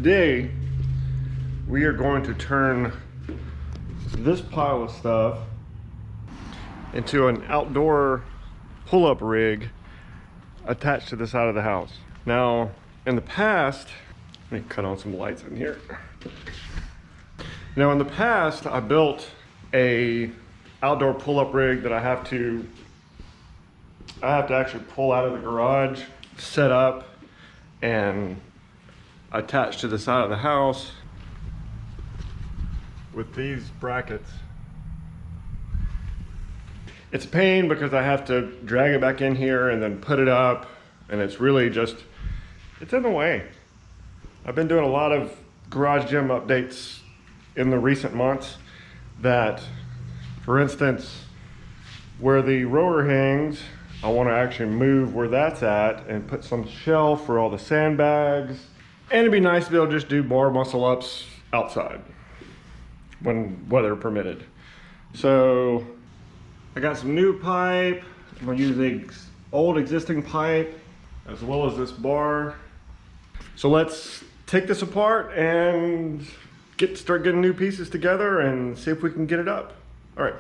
today we are going to turn this pile of stuff into an outdoor pull-up rig attached to the side of the house. Now, in the past, let me cut on some lights in here. Now, in the past, I built a outdoor pull-up rig that I have to actually pull out of the garage, set up, and attach to the side of the house with these brackets. It's a pain because I have to drag it back in here and then put it up, and it's really just, it's in the way. I've been doing a lot of garage gym updates in the recent months that, for instance, where the rower hangs, I want to actually move where that's at and put some shelf for all the sandbags. And it'd be nice to be able to just do bar muscle ups outside when weather permitted. So I got some new pipe. I'm gonna use the old existing pipe as well as this bar. So let's take this apart and start getting new pieces together and see if we can get it up. All right.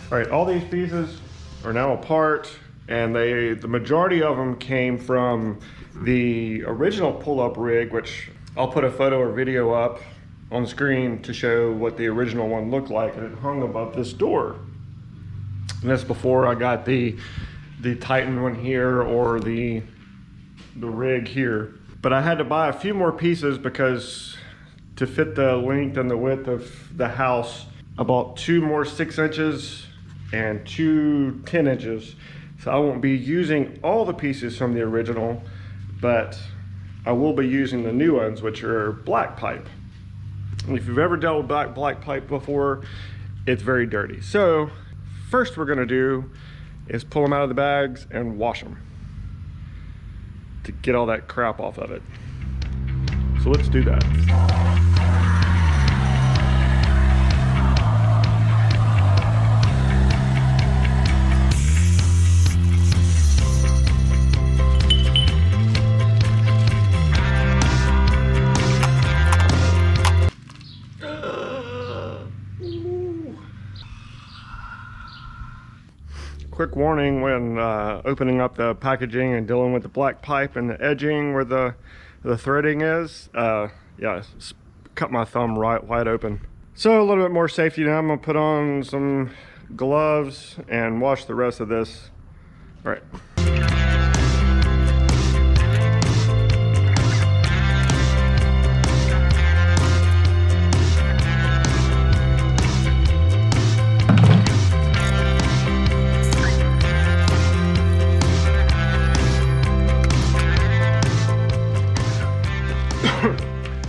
All right, all these pieces are now apart, and the majority of them came from the original pull-up rig, which I'll put a photo or video up on the screen to show what the original one looked like, and it hung above this door. And that's before I got the Titan one here or the rig here. But I had to buy a few more pieces because to fit the length and the width of the house, I bought 2 more 6 inches and 2 10 inches. So I won't be using all the pieces from the original, but I will be using the new ones, which are black pipe. And if you've ever dealt with black pipe before, it's very dirty. So first we're gonna do is pull them out of the bags and wash them to get all that crap off of it. So let's do that. Quick warning when opening up the packaging and dealing with the black pipe and the edging where the threading is. Yeah, cut my thumb wide open. So a little bit more safety now. I'm gonna put on some gloves and wash the rest of this. All right.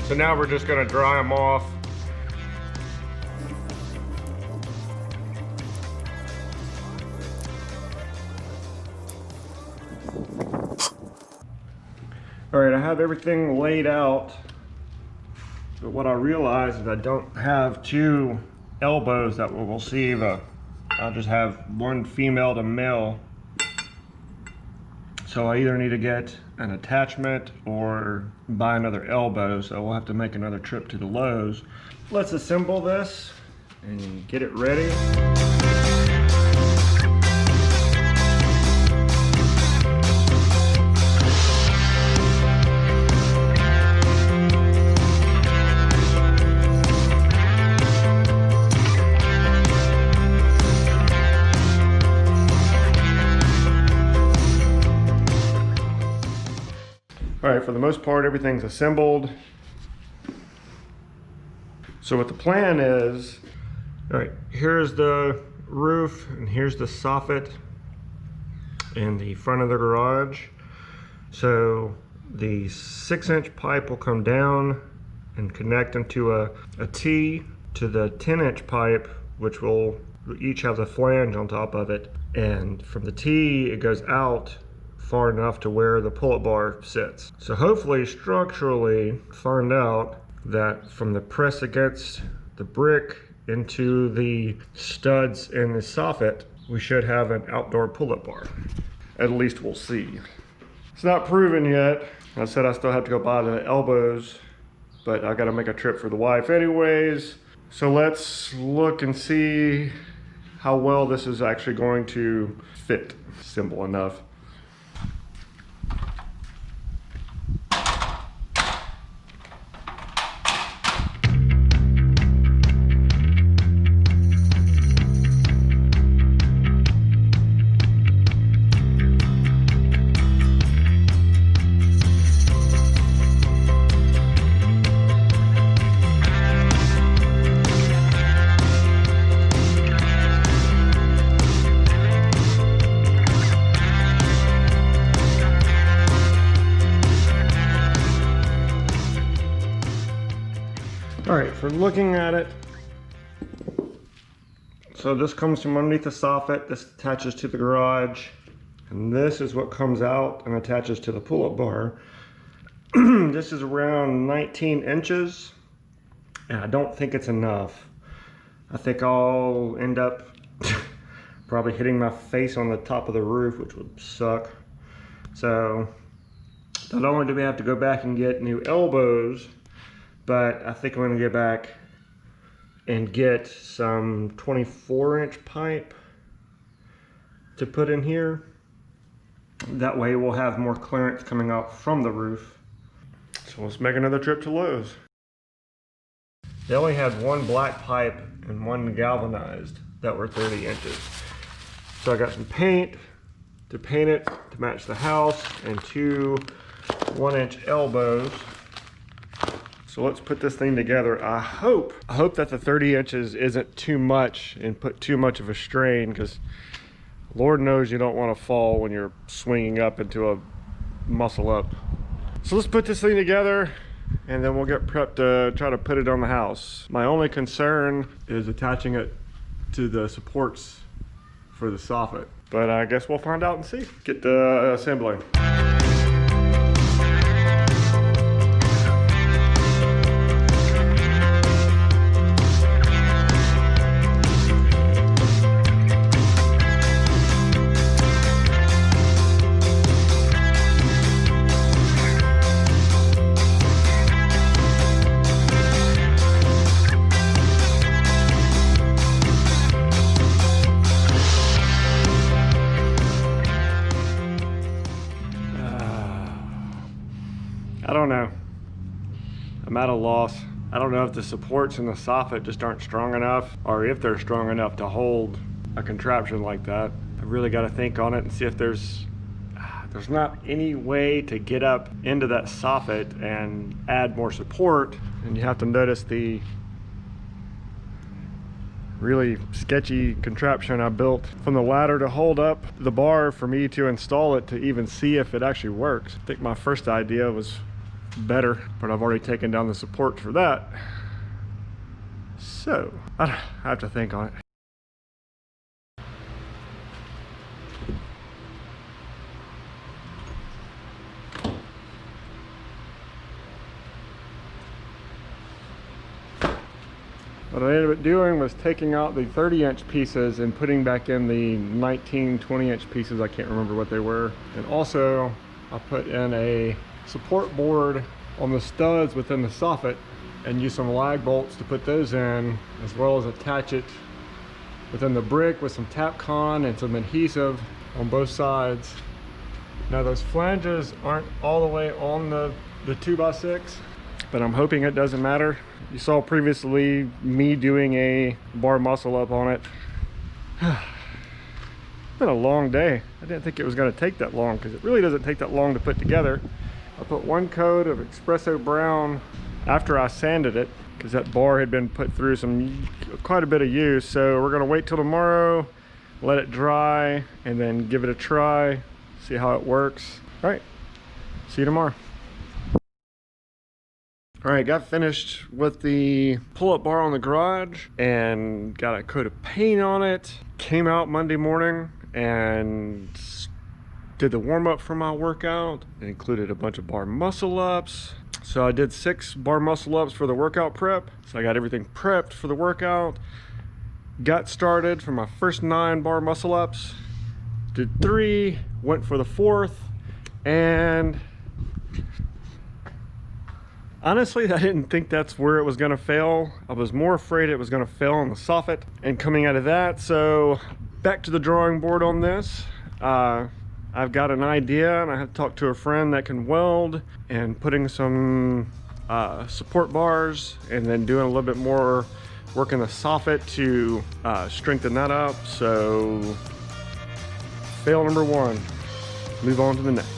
So now we're just going to dry them off. All right, I have everything laid out, but what I realized is I don't have 2 elbows that will receive I'll just have 1 female to male. So I either need to get an attachment or buy another elbow, so we'll have to make another trip to the Lowe's. Let's assemble this and get it ready. for the most part, everything's assembled. So what the plan is, all right, here's the roof and here's the soffit in the front of the garage. So the 6-inch pipe will come down and connect into a T to the 10-inch pipe, which will each have the flange on top of it. And from the T, it goes out far enough to where the pull-up bar sits. So hopefully structurally find out that from the press against the brick into the studs in the soffit, we should have an outdoor pull-up bar. At least we'll see. It's not proven yet. I said I still have to go buy the elbows, but I gotta make a trip for the wife anyways. So let's look and see how well this is actually going to fit. Simple enough. All right, for looking at it, so this comes from underneath the soffit, this attaches to the garage, and this is what comes out and attaches to the pull-up bar. This is around 19 inches, and I don't think it's enough. I think I'll end up probably hitting my face on the top of the roof, which would suck. So not only do we have to go back and get new elbows, but I think I'm gonna get back and get some 24-inch pipe to put in here. That way we'll have more clearance coming out from the roof. So let's make another trip to Lowe's. They only had one black pipe and one galvanized that were 30 inches. So I got some paint to paint it to match the house and two 1-inch elbows. So let's put this thing together. I hope that the 30 inches isn't too much and put too much of a strain, because Lord knows you don't want to fall when you're swinging up into a muscle up. So let's put this thing together and then we'll get prepped to try to put it on the house. My only concern is attaching it to the supports for the soffit, but I guess we'll find out and see. Get the assembling. I don't know. I'm at a loss. I don't know if the supports in the soffit just aren't strong enough, or if they're strong enough to hold a contraption like that. I really got to think on it and see if there's not any way to get up into that soffit and add more support. And you have to notice the really sketchy contraption I built from the ladder to hold up the bar for me to install it to even see if it actually works. I think my first idea was better, but I've already taken down the support for that. So I have to think on it. What I ended up doing was taking out the 30-inch pieces and putting back in the 20-inch pieces. I can't remember what they were. And also I put in a support board on the studs within the soffit and use some lag bolts to put those in, as well as attach it within the brick with some Tapcon and some adhesive on both sides. Now those flanges aren't all the way on the 2x6, but I'm hoping it doesn't matter. You saw previously me doing a bar muscle up on it. It's been a long day. I didn't think it was going to take that long, because it really doesn't take that long to put together. I put 1 coat of espresso brown after I sanded it, because that bar had been put through quite a bit of use. So we're gonna wait till tomorrow, let it dry, and then give it a try, see how it works. All right, see you tomorrow. All right, got finished with the pull-up bar on the garage and got a coat of paint on it. Came out Monday morning and did the warm-up for my workout. It included a bunch of bar muscle-ups. So I did 6 bar muscle-ups for the workout prep. So I got everything prepped for the workout. Got started for my first 9 bar muscle-ups. Did 3, went for the 4th, and honestly, I didn't think that's where it was gonna fail. I was more afraid it was gonna fail on the soffit and coming out of that. So back to the drawing board on this. I've got an idea, and I have talked to a friend that can weld, and putting some support bars and then doing a little bit more work in the soffit to strengthen that up. So fail number 1, move on to the next.